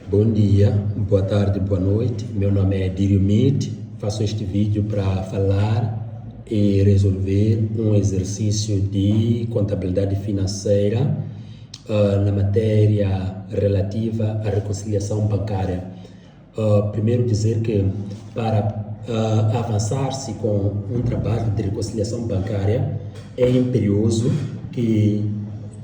Bom dia, boa tarde, boa noite. Meu nome é Dírio Mit. Faço este vídeo para falar e resolver um exercício de contabilidade financeira na matéria relativa à reconciliação bancária. Primeiro dizer que para avançar-se com um trabalho de reconciliação bancária é imperioso que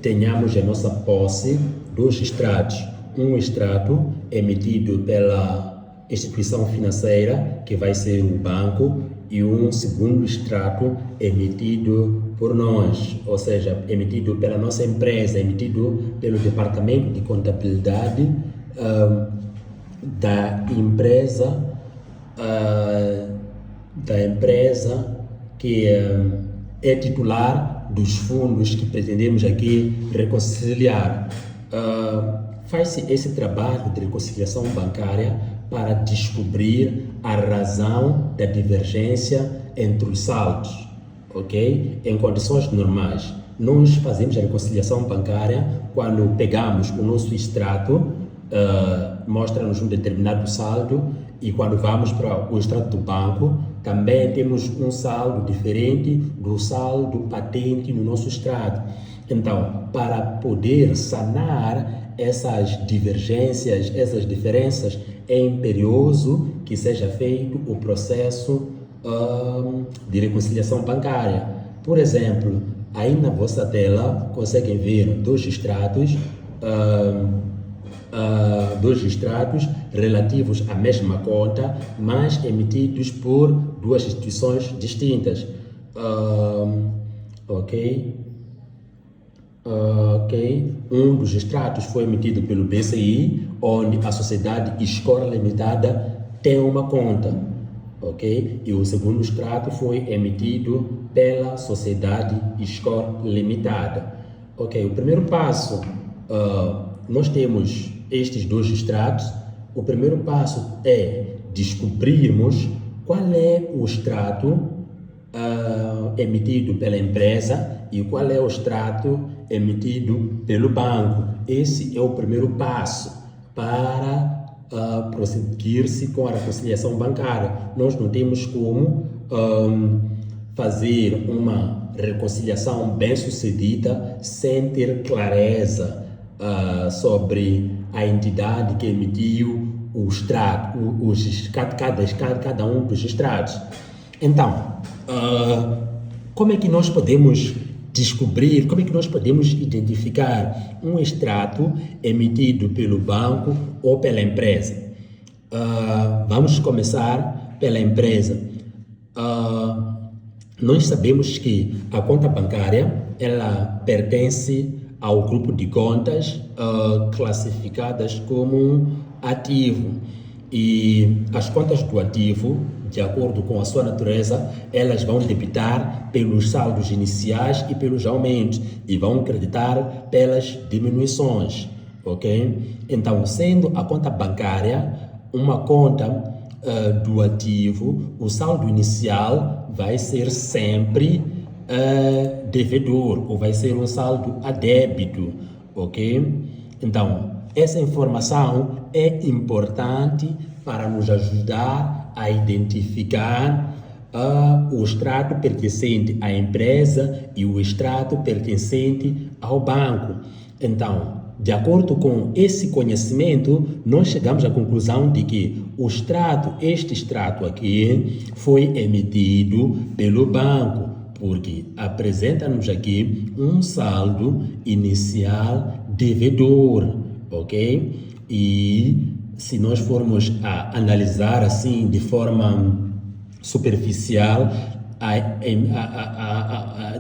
tenhamos em nossa posse dois extratos. Um extrato emitido pela instituição financeira, que vai ser o banco, e um segundo extrato emitido por nós, ou seja, emitido pela nossa empresa, emitido pelo departamento de contabilidade da empresa que é titular dos fundos que pretendemos aqui reconciliar. Faz-se esse trabalho de reconciliação bancária para descobrir a razão da divergência entre os saldos, ok? Em condições normais, nós fazemos a reconciliação bancária quando pegamos o nosso extrato, mostra-nos um determinado saldo, e quando vamos para o extrato do banco, também temos um saldo diferente do saldo patente no nosso extrato. Então, para poder sanar essas divergências, essas diferenças, é imperioso que seja feito o processo de reconciliação bancária. Por exemplo, aí na vossa tela conseguem ver dois extratos relativos à mesma conta, mas emitidos por duas instituições distintas. Ok. Um dos extratos foi emitido pelo BCI, onde a sociedade Score Limitada tem uma conta, ok? E o segundo extrato foi emitido pela sociedade Score Limitada, ok? O primeiro passo, nós temos estes dois extratos. O primeiro passo é descobrirmos qual é o extrato emitido pela empresa e qual é o extrato emitido pelo banco. Esse é o primeiro passo para prosseguir-se com a reconciliação bancária. Nós não temos como fazer uma reconciliação bem-sucedida sem ter clareza sobre a entidade que emitiu o extrato, cada um dos extratos. Então, como é que nós podemos descobrir, como é que nós podemos identificar um extrato emitido pelo banco ou pela empresa? Vamos começar pela empresa. Nós sabemos que a conta bancária, ela pertence ao grupo de contas classificadas como ativo, e as contas do ativo, de acordo com a sua natureza, elas vão debitar pelos saldos iniciais e pelos aumentos, e vão creditar pelas diminuições, ok? Então, sendo a conta bancária uma conta do ativo, o saldo inicial vai ser sempre devedor, ou vai ser um saldo a débito, ok? Então, essa informação é importante para nos ajudar a identificar o extrato pertencente à empresa e o extrato pertencente ao banco. Então, de acordo com esse conhecimento, nós chegamos à conclusão de que este extrato aqui foi emitido pelo banco, porque apresenta-nos aqui um saldo inicial devedor, ok? E se nós formos a analisar assim de forma superficial,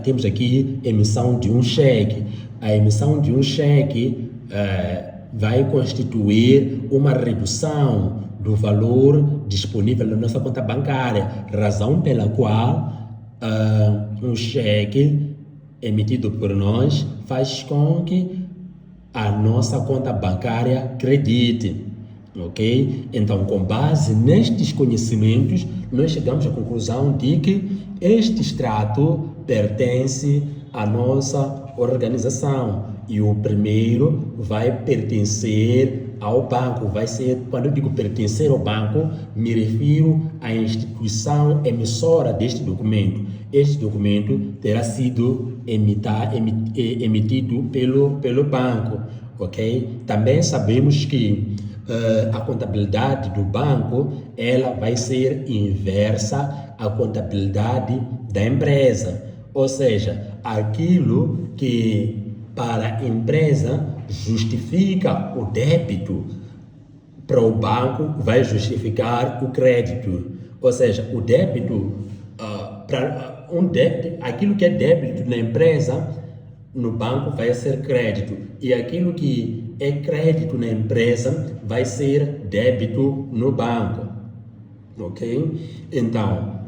temos aqui emissão de um cheque. A emissão de um cheque vai constituir uma redução do valor disponível na nossa conta bancária, razão pela qual um cheque emitido por nós faz com que a nossa conta bancária credite, ok? Então, com base nestes conhecimentos, nós chegamos à conclusão de que este extrato pertence à nossa organização, e o primeiro vai pertencer ao banco. Vai ser, quando eu digo pertencer ao banco, me refiro à instituição emissora deste documento. Este documento terá sido emitido pelo banco, ok? Também sabemos que a contabilidade do banco ela vai ser inversa à contabilidade da empresa, ou seja, aquilo que para a empresa justifica o débito, para o banco vai justificar o crédito, ou seja, o débito para um débito, aquilo que é débito na empresa no banco vai ser crédito e aquilo que é crédito na empresa vai ser débito no banco, ok? Então,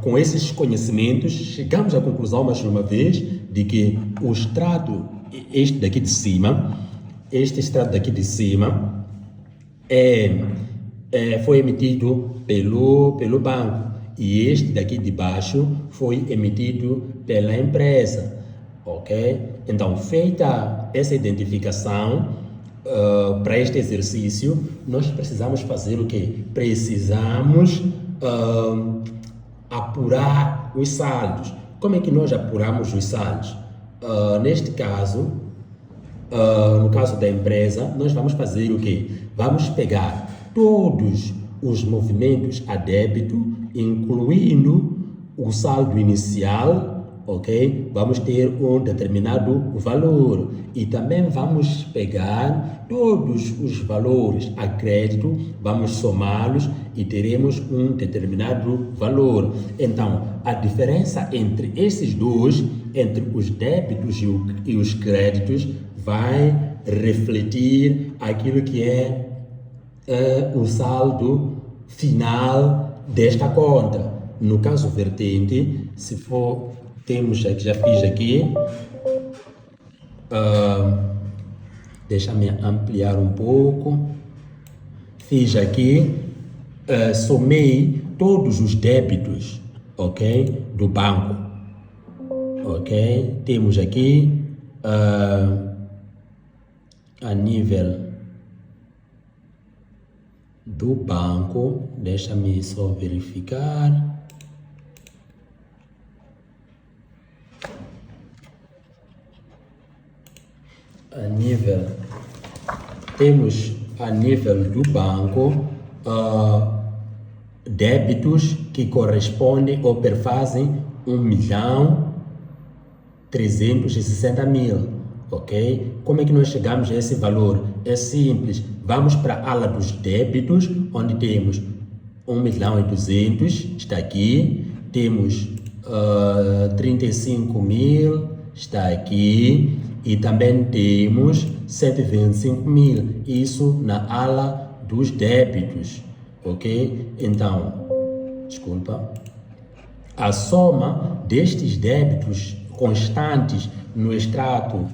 com esses conhecimentos, chegamos à conclusão mais uma vez de que o extrato, este extrato daqui de cima foi emitido pelo banco e este daqui de baixo foi emitido pela empresa, ok? Então, feita essa identificação para este exercício, nós precisamos fazer o quê? Precisamos apurar os saldos. Como é que nós apuramos os saldos? Neste caso, no caso da empresa, nós vamos fazer o quê? Vamos pegar todos os movimentos a débito, incluindo o saldo inicial, ok? Vamos ter um determinado valor e também vamos pegar todos os valores a crédito, vamos somá-los e teremos um determinado valor. Então, a diferença entre esses dois, entre os débitos e os créditos, vai refletir aquilo que é o saldo final desta conta. No caso vertente, se for, temos aqui, já fiz aqui, deixa-me ampliar um pouco, fiz aqui, somei todos os débitos, ok, do banco, ok, temos aqui a nível do banco, deixa-me só verificar. Temos a nível do banco débitos que correspondem ou perfazem 1.360.000, ok? Como é que nós chegamos a esse valor? É simples, vamos para a ala dos débitos, onde temos 1.200.000, está aqui, temos 35.000, está aqui, e também temos 125.000, isso na ala dos débitos, ok? Então, desculpa, a soma destes débitos constantes no extrato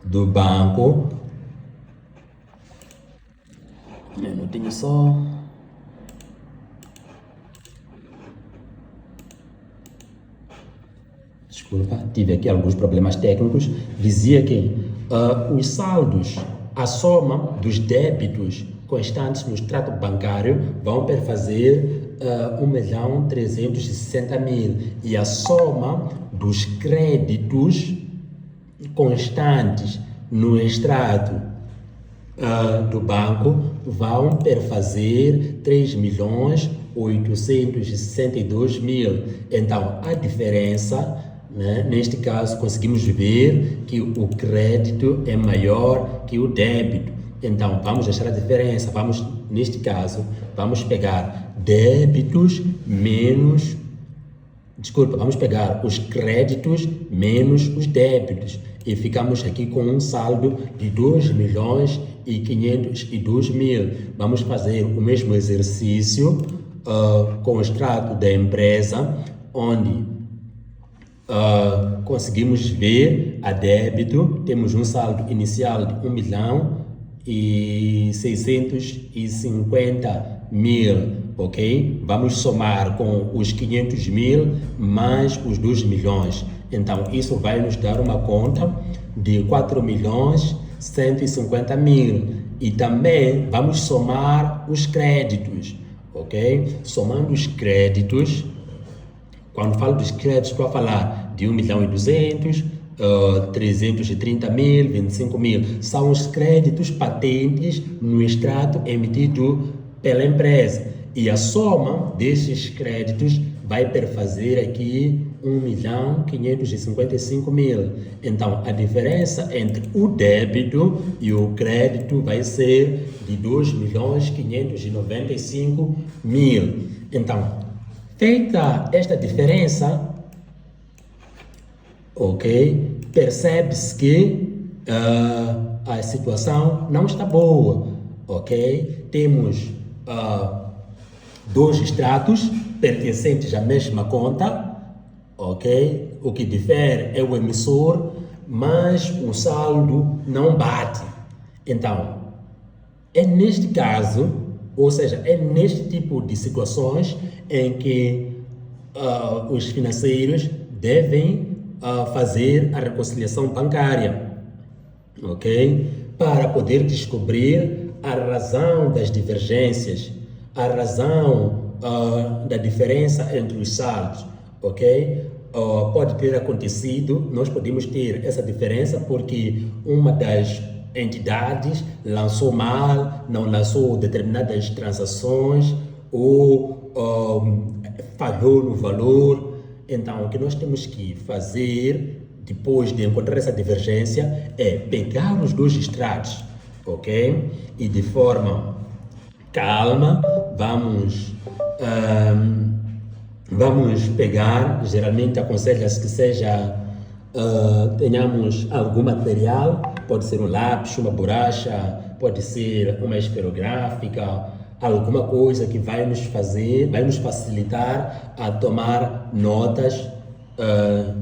do banco, um minutinho só, desculpa, tive aqui alguns problemas técnicos, dizia que os saldos, a soma dos débitos constantes no extrato bancário vão perfazer 1.360.000 e a soma dos créditos constantes no extrato do banco vão perfazer 3.862.000. Então, a diferença, né, neste caso, conseguimos ver que o crédito é maior que o débito. Então, vamos achar a diferença. Neste caso, vamos pegar vamos pegar os créditos menos os débitos e ficamos aqui com um saldo de 2.502.000. Vamos fazer o mesmo exercício com o extrato da empresa, onde conseguimos ver a débito, temos um saldo inicial de 1.650.000, ok? Vamos somar com os 500.000 mais os 2 milhões. Então, isso vai nos dar uma conta de 4.150.000 e também vamos somar os créditos, ok? Somando os créditos, quando falo dos créditos, estou a falar de 1.200.000, 330.000, 25.000, são os créditos patentes no extrato emitido pela empresa. E a soma desses créditos vai perfazer aqui 1.555.000. Então, a diferença entre o débito e o crédito vai ser de 2.595.000. Então, feita esta diferença, ok, percebe-se que a situação não está boa, ok? Temos dois extratos pertencentes à mesma conta, ok? O que difere é o emissor, mas o saldo não bate. Então, é neste caso, ou seja, é neste tipo de situações em que os financeiros devem fazer a reconciliação bancária, ok? Para poder descobrir a razão das divergências, a razão da diferença entre os saldos, ok? Pode ter acontecido, nós podemos ter essa diferença porque uma das entidades lançou mal, não lançou determinadas transações ou falhou no valor. Então, o que nós temos que fazer depois de encontrar essa divergência é pegar os dois extratos, ok? E de forma calma, vamos pegar, geralmente aconselha-se que tenhamos algum material, pode ser um lápis, uma borracha, pode ser uma esferográfica, alguma coisa que vai nos facilitar a tomar notas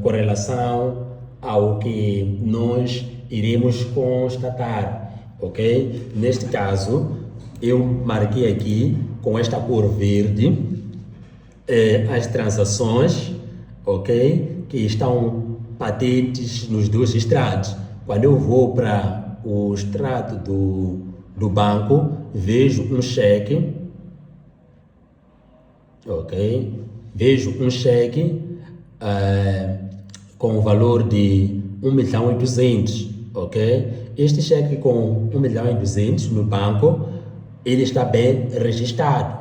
com relação ao que nós iremos constatar, ok? Neste caso, eu marquei aqui com esta cor verde as transações, ok? Que estão patentes nos dois extratos. Quando eu vou para o extrato do banco, vejo um cheque, ok? Vejo um cheque com o valor de 1.200.000, ok? Este cheque com 1.200.000 no banco, ele está bem registrado,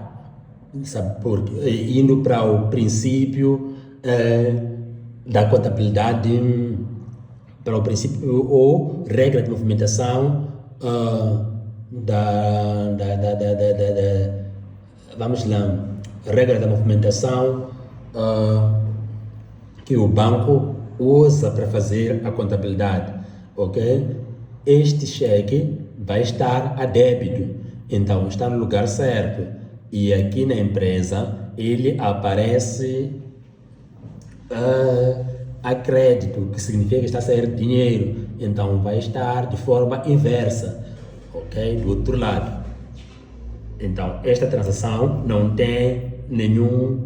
sabe por quê? Indo para o princípio da contabilidade, para o princípio ou regra de movimentação vamos lá, regra da movimentação que o banco usa para fazer a contabilidade, ok? Este cheque vai estar a débito, então está no lugar certo, e aqui na empresa ele aparece a crédito, que significa que está a sair dinheiro, então vai estar de forma inversa, ok? Do outro lado. Então, esta transação não tem nenhum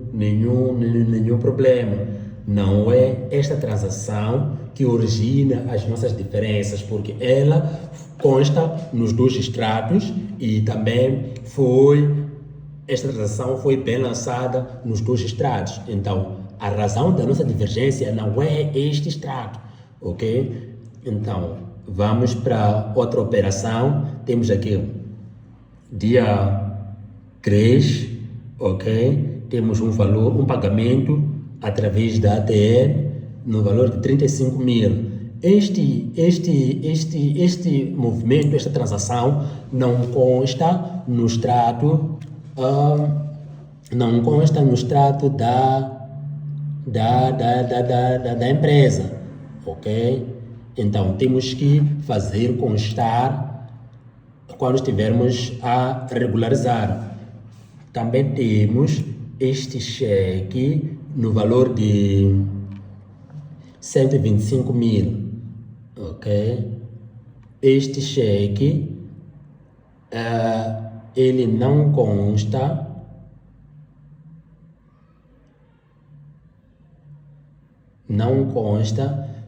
problema. Não é esta transação que origina as nossas diferenças, porque ela consta nos dois extratos e também esta transação foi bem lançada nos dois extratos. Então, a razão da nossa divergência não é este extrato, ok? Então, vamos para outra operação. Temos aqui dia 3, ok? Temos um pagamento através da ATM no valor de 35.000. Este movimento, esta transação não consta no extrato, da empresa, ok? Então temos que fazer constar quando estivermos a regularizar. Também temos este cheque no valor de 125.000, ok? Este cheque ele não consta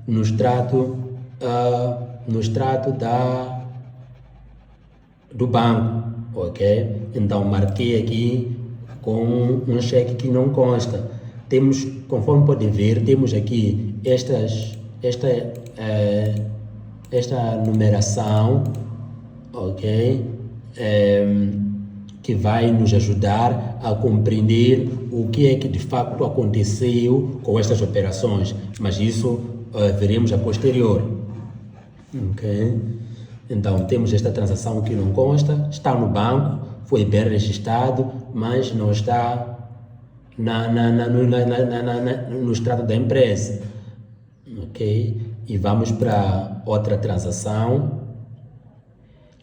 no extrato no extrato do banco, ok? Então marquei aqui com um cheque que não consta. Temos, conforme podem ver, temos aqui esta numeração, ok? Que vai nos ajudar a compreender o que é que de facto aconteceu com estas operações, mas isso veremos a posterior, ok? Então temos esta transação que não consta, está no banco, foi bem registrado, mas não está no extrato da empresa, ok? E vamos para outra transação,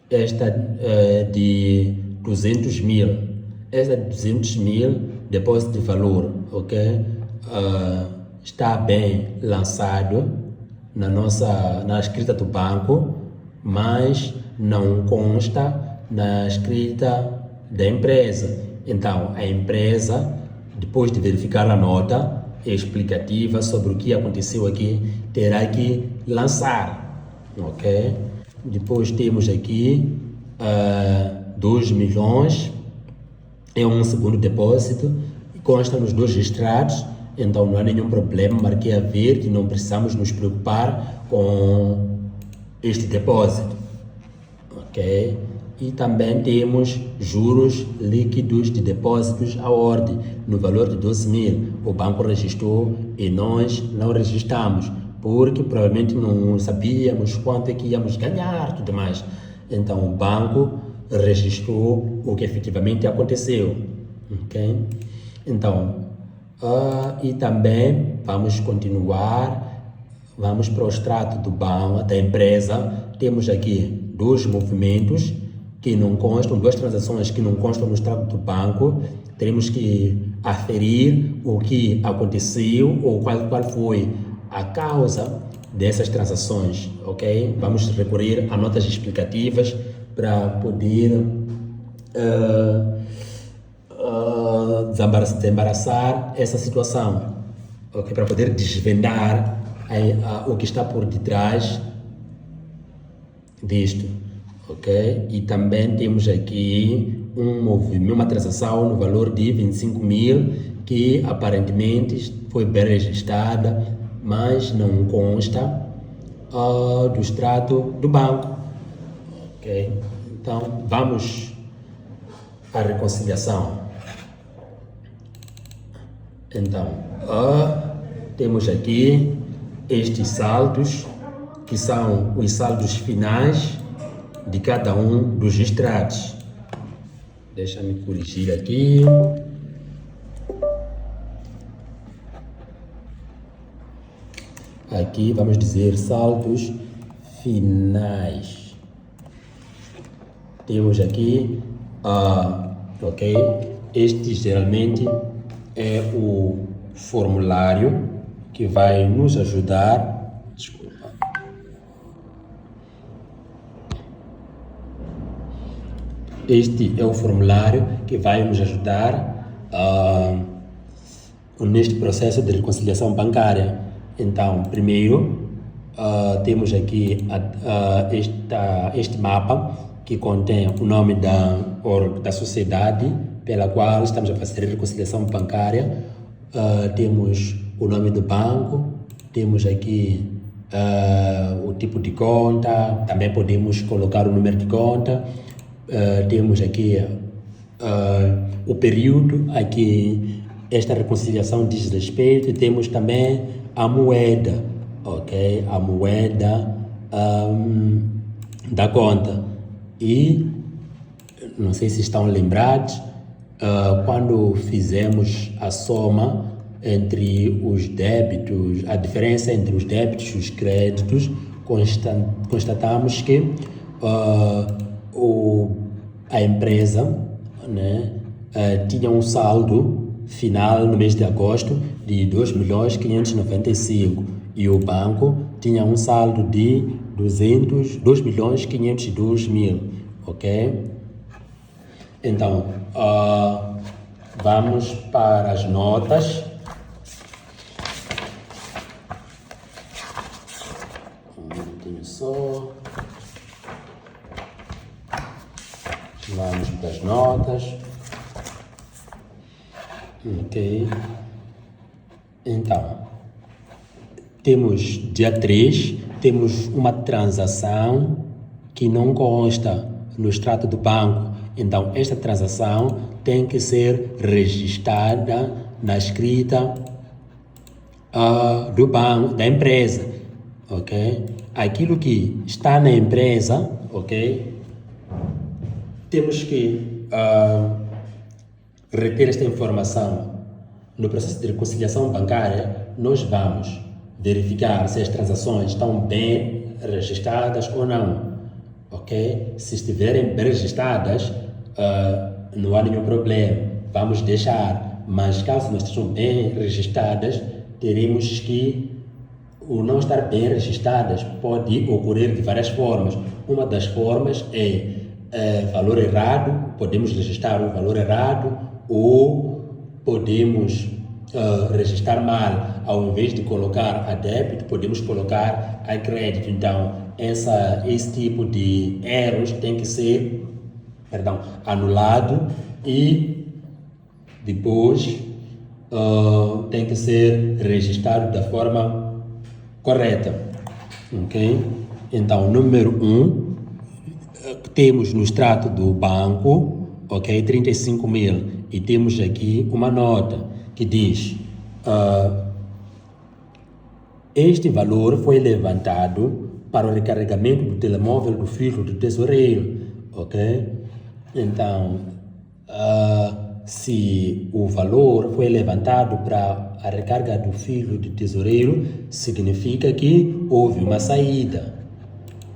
esta de 200 mil, esta de 200 mil, depósito de valor, ok? Está bem lançado na escrita do banco, mas não consta na escrita da empresa. Então, a empresa, depois de verificar a nota explicativa sobre o que aconteceu aqui, terá que lançar, ok? Depois temos aqui 2 milhões, é um segundo depósito, consta nos dois extratos, então não há nenhum problema, marquei a verde, não precisamos nos preocupar com este depósito, ok? E também temos juros líquidos de depósitos à ordem, no valor de 12 mil. O banco registrou e nós não registramos, porque provavelmente não sabíamos quanto é que íamos ganhar e tudo mais. Então o banco registrou o que efetivamente aconteceu, ok? Então, e também vamos continuar, vamos para o extrato do banco, da empresa. Temos aqui dois movimentos que não constam, duas transações que não constam no extrato do banco. Teremos que aferir o que aconteceu ou qual foi a causa dessas transações, ok? Vamos recorrer a notas explicativas para poder desembaraçar essa situação, ok? Para poder desvendar o que está por detrás disto, ok? E também temos aqui uma transação no valor de 25 mil que aparentemente foi bem registrada, mas não consta do extrato do banco, ok? Então vamos à reconciliação. Então temos aqui estes saldos, que são os saldos finais de cada um dos extratos. Deixa-me corrigir aqui. Aqui vamos dizer saldos finais. Temos aqui, ok? Este geralmente é o formulário que vai nos ajudar. Desculpa. Este é o formulário que vai nos ajudar neste processo de reconciliação bancária. Então, primeiro, temos aqui este mapa que contém o nome da sociedade pela qual estamos a fazer a reconciliação bancária. Temos o nome do banco, temos aqui o tipo de conta, também podemos colocar o número de conta. Temos aqui o período a que esta reconciliação diz respeito, e temos também a moeda, ok? A moeda da conta. E não sei se estão lembrados, quando fizemos a soma entre os débitos, a diferença entre os débitos e os créditos, constatamos que a empresa, né, tinha um saldo final no mês de agosto de 2.595 e o banco tinha um saldo de 2.502.000, ok? Então, vamos para as notas. Um só. Vamos para as notas. Ok. Então, temos dia 3, temos uma transação que não consta no extrato do banco. Então, esta transação tem que ser registrada na escrita do banco, da empresa, ok? Aquilo que está na empresa, ok? Temos que reter esta informação. No processo de reconciliação bancária, nós vamos verificar se as transações estão bem registradas ou não, ok? Se estiverem bem registradas, não há nenhum problema, vamos deixar. Mas caso não estejam bem registradas, teremos que o não estar bem registradas pode ocorrer de várias formas. Uma das formas é valor errado, podemos registrar um valor errado, ou podemos registrar mal. Ao invés de colocar a débito, podemos colocar a crédito. Então, esse tipo de erros tem que ser anulado e depois tem que ser registrado da forma correta, ok? Então, número 1, temos no extrato do banco, ok, 35 mil, e temos aqui uma nota que diz este valor foi levantado para o recarregamento do telemóvel do filho do tesoureiro, ok? Então, se o valor foi levantado para a recarga do filho do tesoureiro, significa que houve uma saída,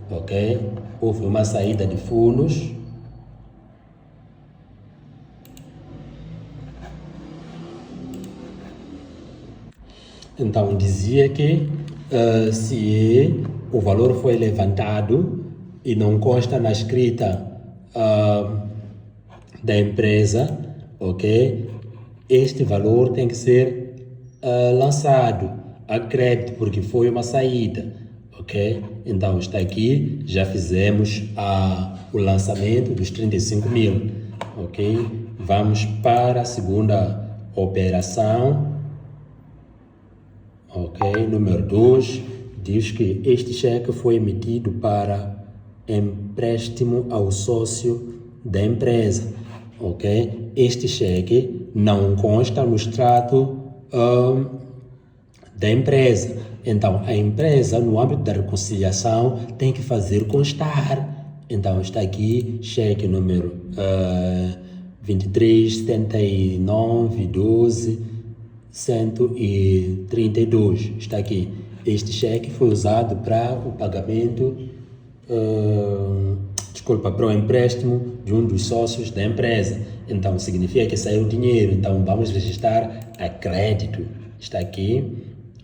ok? Houve uma saída de fundos. Então, dizia que se o valor foi levantado e não consta na escrita da empresa, ok? Este valor tem que ser lançado a crédito, porque foi uma saída, ok? Então, está aqui, já fizemos o lançamento dos 35 mil, ok? Vamos para a segunda operação, ok? Número 2, diz que este cheque foi emitido para empréstimo ao sócio da empresa, ok? Este cheque não consta no extrato da empresa. Então, a empresa, no âmbito da reconciliação, tem que fazer constar. Então, está aqui, cheque número 237912 está aqui. Este cheque foi usado para o pagamento, para o empréstimo de um dos sócios da empresa. Então, significa que saiu dinheiro. Então, vamos registrar a crédito. Está aqui,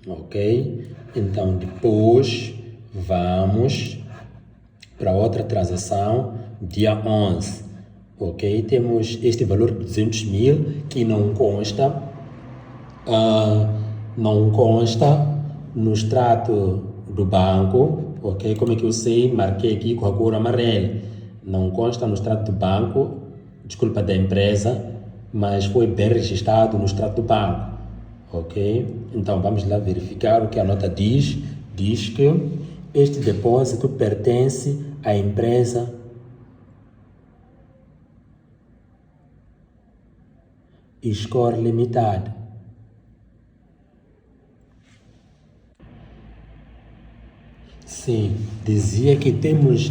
ok? Então, depois, vamos para outra transação, dia 11. Ok? Temos este valor de 200 mil que não consta no extrato do banco, ok? Como é que eu sei? Marquei aqui com a cor amarela. Não consta no extrato do banco, da empresa, mas foi bem registrado no extrato do banco, ok? Então vamos lá verificar o que a nota diz. Diz que este depósito pertence à empresa Score Limitada. Sim, dizia que temos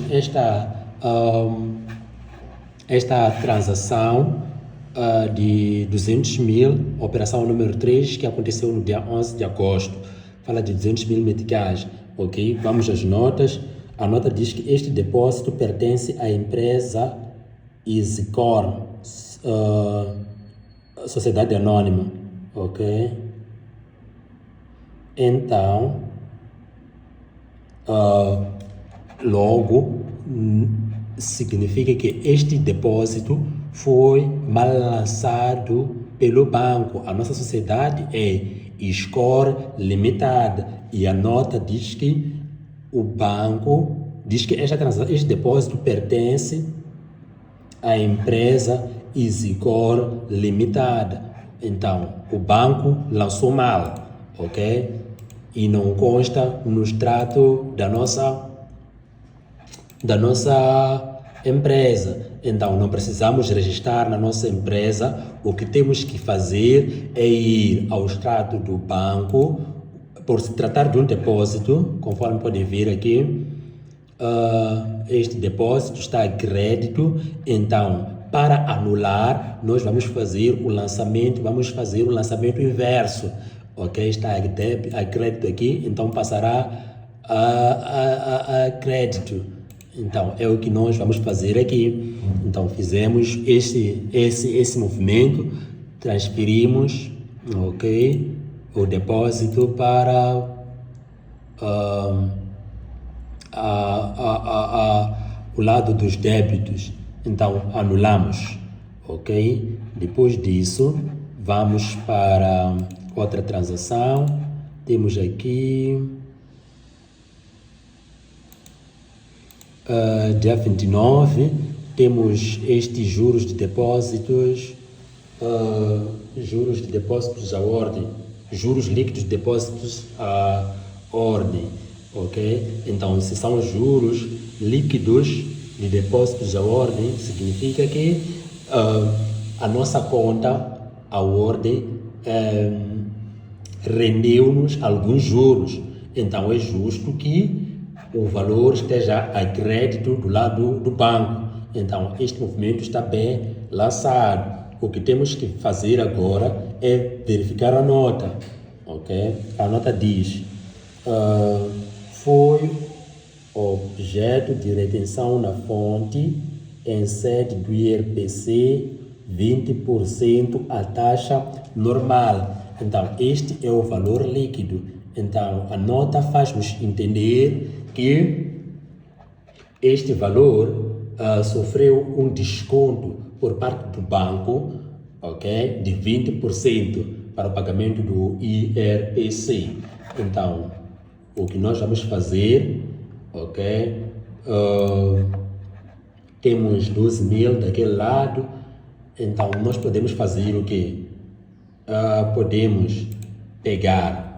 esta transação de 200 mil, operação número 3, que aconteceu no dia 11 de agosto. Fala de 200 mil meticais, ok? Vamos às notas. A nota diz que este depósito pertence à empresa Score, Sociedade Anônima, ok? Então, logo, significa que este depósito foi mal lançado pelo banco. A nossa sociedade é Score Limitada e a nota diz que o banco diz que este depósito pertence à empresa Easycore Limitada. Então, o banco lançou mal, ok? E não consta no extrato da nossa empresa. Então, não precisamos registrar na nossa empresa. O que temos que fazer é ir ao extrato do banco, por se tratar de um depósito, conforme podem ver aqui, este depósito está a crédito. Então, para anular, nós vamos fazer o lançamento inverso, ok? Está a crédito aqui, então passará a crédito. Então, é o que nós vamos fazer aqui. Então, fizemos esse movimento, transferimos, ok, o depósito para o lado dos débitos. Então, anulamos, ok? Depois disso, vamos para outra transação. Temos aqui dia 29, temos estes juros de depósitos, à ordem, juros líquidos de depósitos à ordem, ok? Então, se são juros líquidos de depósitos à ordem, significa que a nossa conta à ordem rendeu-nos alguns juros. Então, é justo que o valor esteja a crédito do lado do banco. Então, este movimento está bem lançado. O que temos que fazer agora é verificar a nota, ok? A nota diz, foi objeto de retenção na fonte em sede do IRPC 20% a taxa normal. Então, este é o valor líquido. Então, a nota faz-nos entender que este valor sofreu um desconto por parte do banco, ok, de 20% para o pagamento do IRPC. Então, o que nós vamos fazer, ok, temos 12 mil daquele lado. Então, nós podemos fazer o quê? Podemos pegar.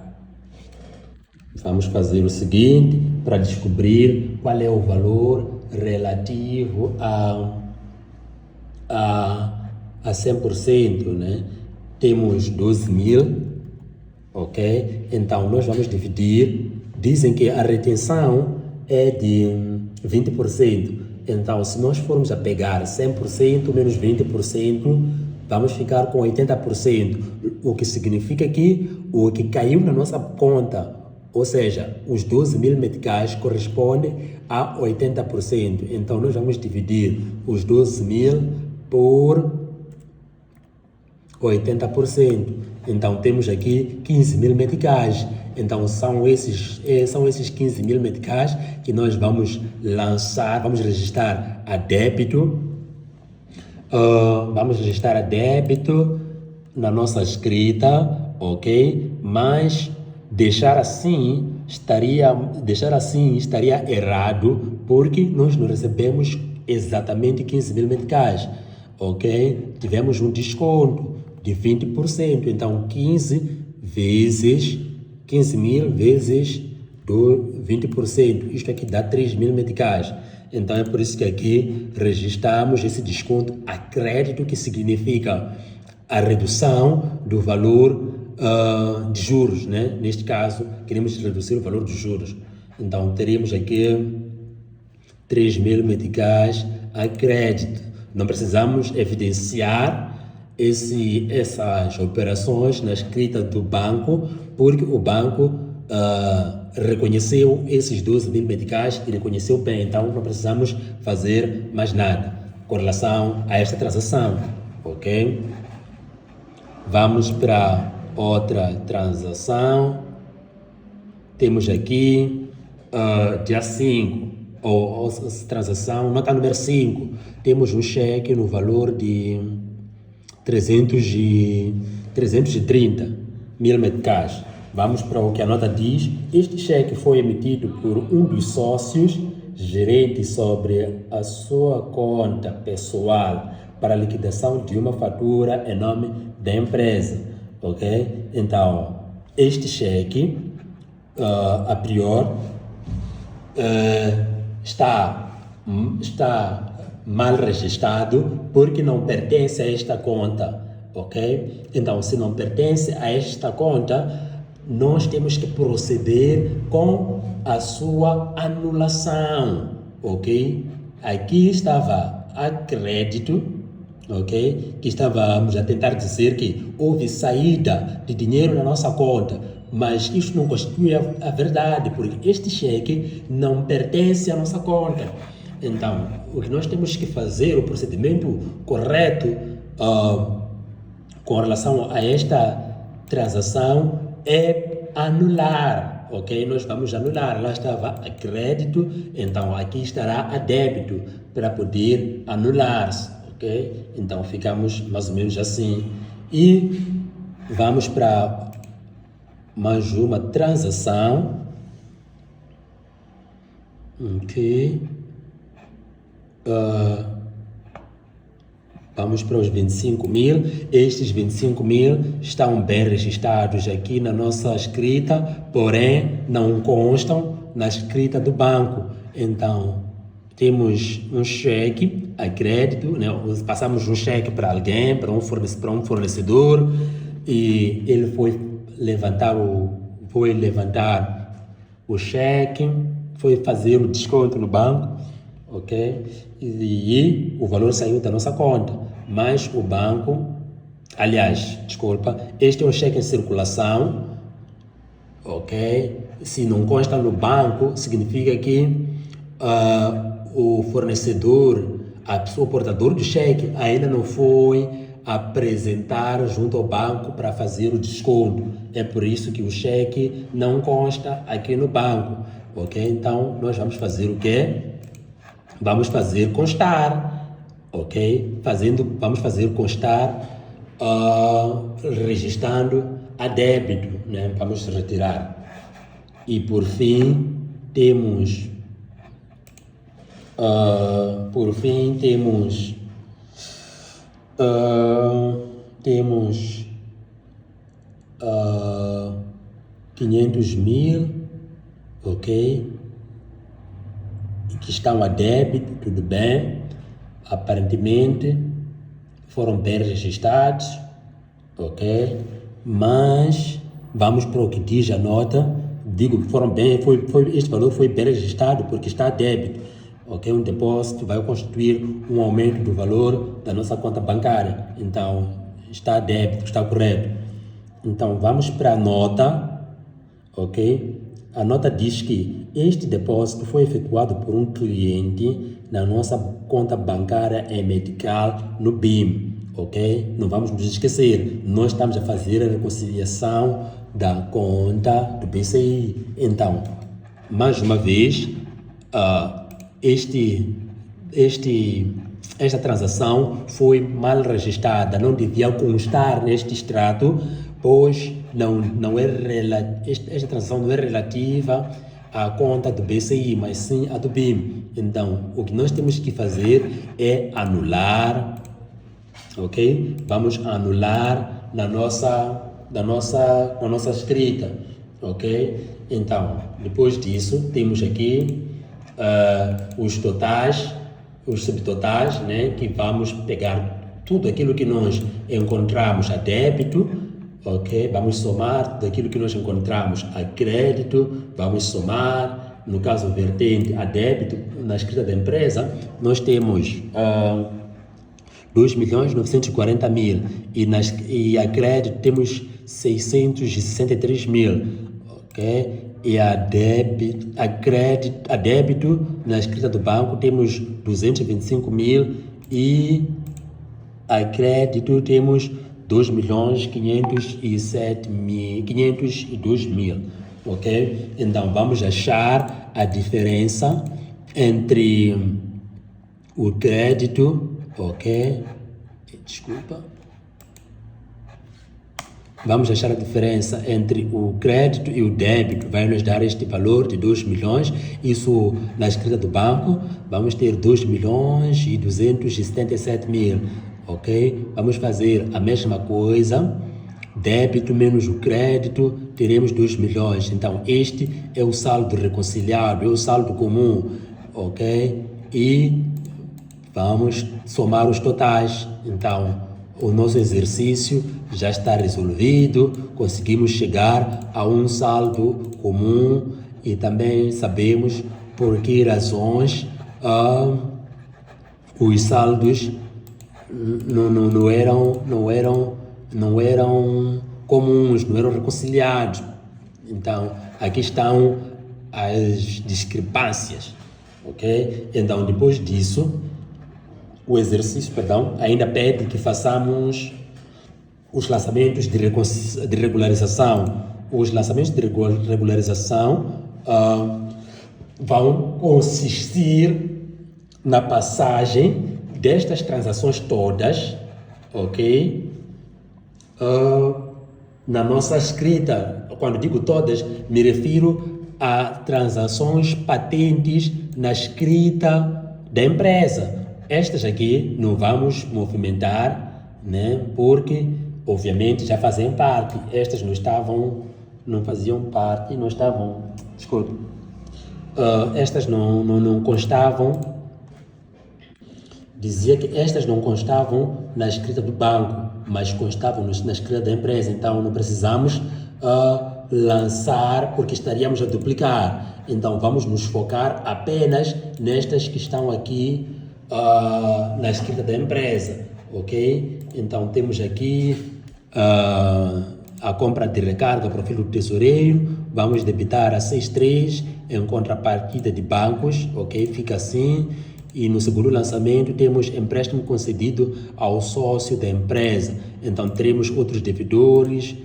Vamos fazer o seguinte, para descobrir qual é o valor relativo a 100%, né? Temos 12 mil, ok? Então, nós vamos dividir. Dizem que a retenção é de 20%. Então, se nós formos a pegar 100% menos 20%, vamos ficar com 80%. O que significa que o que caiu na nossa conta, ou seja, os 12 mil meticais correspondem a 80%. Então, nós vamos dividir os 12 mil por 80%. Então, temos aqui 15 mil meticais. Então, são esses 15 mil meticais que nós vamos lançar, vamos registrar a débito. Vamos registrar a débito na nossa escrita, ok? Mas deixar assim estaria errado, porque nós não recebemos exatamente 15 mil meticais, ok? Tivemos um desconto de 20%, então 15 mil vezes 20%, isto aqui dá 3 mil meticais. Então é por isso que aqui registramos esse desconto a crédito, que significa a redução do valor de juros, né? Neste caso, queremos reduzir o valor dos juros. Então, teremos aqui 3 mil meticais a crédito. Não precisamos evidenciar essas operações na escrita do banco, porque o banco reconheceu esses 12 mil meticais e reconheceu bem. Então, não precisamos fazer mais nada com relação a esta transação, ok? Vamos para outra transação. Temos aqui dia 5, ou transação, nota número 5. Temos um cheque no valor de 330 mil meticais. Vamos para o que a nota diz. Este cheque foi emitido por um dos sócios gerente sobre a sua conta pessoal para liquidação de uma fatura em nome da empresa, ok? Então, este cheque, a priori, está mal registrado porque não pertence a esta conta, ok? Então, se não pertence a esta conta, nós temos que proceder com a sua anulação, ok? Aqui estava a crédito, ok? Que estávamos a tentar dizer que houve saída de dinheiro na nossa conta, mas isso não constitui a verdade, porque este cheque não pertence à nossa conta. Então, o que nós temos que fazer, o procedimento correto com relação a esta transação é anular, ok? Nós vamos anular, lá estava a crédito, então aqui estará a débito para poder anular-se, ok? Então ficamos mais ou menos assim. E vamos para mais uma transação, ok? Vamos para os 25 mil. Estes 25 mil estão bem registrados aqui na nossa escrita, porém não constam na escrita do banco. Então, temos um cheque a crédito, né? Passamos um cheque para alguém, para um fornecedor, e ele foi levantar o cheque, foi fazer o desconto no banco, ok? E o valor saiu da nossa conta, mas o banco, este é um cheque em circulação, ok? Se não consta no banco, significa que o fornecedor, a pessoa portador do cheque, ainda não foi apresentar junto ao banco para fazer o desconto. É por isso que o cheque não consta aqui no banco, ok? Então, nós vamos fazer o quê? Vamos fazer constar, ok? Vamos fazer constar, registrando a débito, né? Vamos retirar. E por fim, temos 500 mil, ok? Que estão a débito, tudo bem, aparentemente foram bem registrados, ok? Mas vamos para o que diz a nota, digo que foram bem, este valor foi bem registrado porque está a débito, ok? Um depósito vai constituir um aumento do valor da nossa conta bancária, então está a débito, está correto. Então vamos para a nota, ok? A nota diz que este depósito foi efetuado por um cliente na nossa conta bancária em Medical no BIM, ok? Não vamos nos esquecer, nós estamos a fazer a reconciliação da conta do BCI. Então, mais uma vez, esta transação foi mal registrada, não devia constar neste extrato, pois esta transação não é relativa à conta do BCI, mas sim à do BIM. Então, o que nós temos que fazer é anular, ok? Vamos anular na nossa escrita, ok? Então, depois disso, temos aqui os totais, os subtotais, né? Que vamos pegar tudo aquilo que nós encontramos a débito, ok? Vamos somar daquilo que nós encontramos a crédito, vamos somar, no caso vertente, a débito. Na escrita da empresa, nós temos 2.940.000 e a crédito temos 663 mil, ok? E a débito, na escrita do banco temos 225 mil e a crédito temos 2.502.000, ok? Então vamos achar a diferença entre o crédito, ok? Desculpa. vamos achar a diferença entre o crédito e o débito, vai nos dar este valor de 2 milhões, isso na escrita do banco, vamos ter 2 milhões e 277 mil, ok? Vamos fazer a mesma coisa, débito menos o crédito, teremos 2 milhões, então este é o saldo reconciliado, é o saldo comum, ok? E vamos somar os totais, então o nosso exercício já está resolvido, conseguimos chegar a um saldo comum e também sabemos por que razões os saldos não eram comuns, não eram reconciliados. Então, aqui estão as discrepâncias, ok? Então, depois disso, o exercício, ainda pede que façamos os lançamentos de regularização. Os lançamentos de regularização vão consistir na passagem destas transações todas, ok? Na nossa escrita. Quando digo todas, me refiro a transações patentes na escrita da empresa. Estas aqui não vamos movimentar, né? Porque obviamente já fazem parte. Estas não faziam parte, não estavam, desculpe, estas não constavam, dizia que estas não constavam na escrita do banco, mas constavam na escrita da empresa, então não precisamos lançar porque estaríamos a duplicar. Então vamos nos focar apenas nestas que estão aqui na escrita da empresa, ok? Então temos aqui a compra de recarga, perfil do tesoureiro, vamos debitar a 6.3 em contrapartida de bancos, ok? Fica assim. E no segundo lançamento temos empréstimo concedido ao sócio da empresa. Então teremos outros devedores,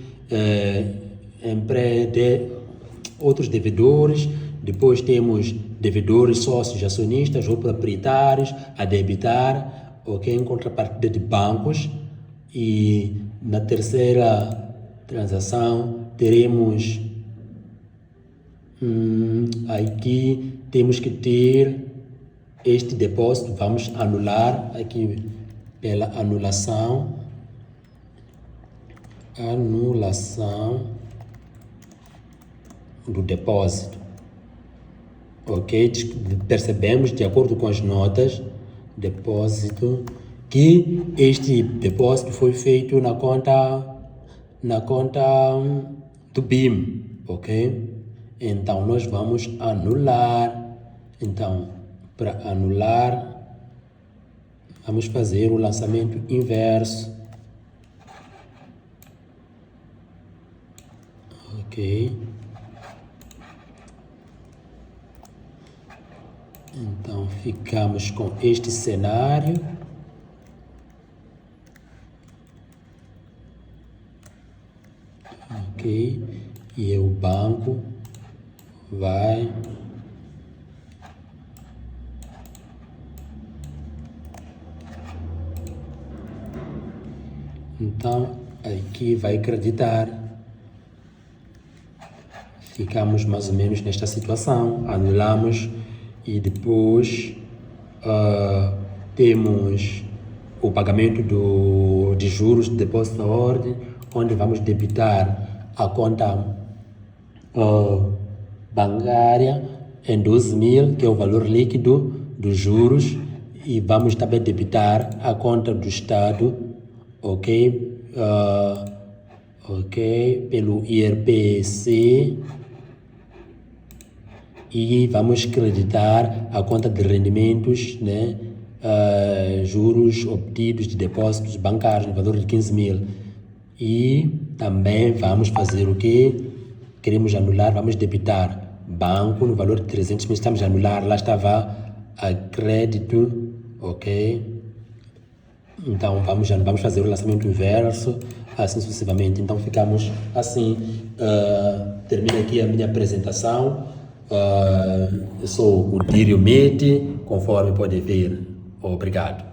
depois temos devedores, sócios, acionistas ou proprietários a debitar, ok? Em contrapartida de bancos. E na terceira transação teremos aqui temos que ter este depósito, vamos anular aqui pela anulação do depósito, ok? Percebemos de acordo com as notas depósito que este depósito foi feito na conta do BIM, ok? Então nós vamos anular. Então, para anular, vamos fazer o lançamento inverso, ok? Então ficamos com este cenário. Ok, e o banco vai então aqui vai acreditar. Ficamos mais ou menos nesta situação, anulamos e depois temos o pagamento de juros de depósito na ordem, onde vamos debitar a conta bancária em 12.000, que é o valor líquido dos juros, e vamos também debitar a conta do Estado, ok? Ok, pelo IRPC, e vamos creditar a conta de rendimentos, né? Juros obtidos de depósitos bancários no valor de 15.000. E também vamos fazer o que? Queremos anular, vamos debitar banco no valor de 300.000, estamos a anular, lá estava a crédito, ok? Então vamos fazer o lançamento inverso, assim sucessivamente. Então ficamos assim, termina aqui a minha apresentação. Eu sou o Dírio Mete, conforme pode ver. Obrigado.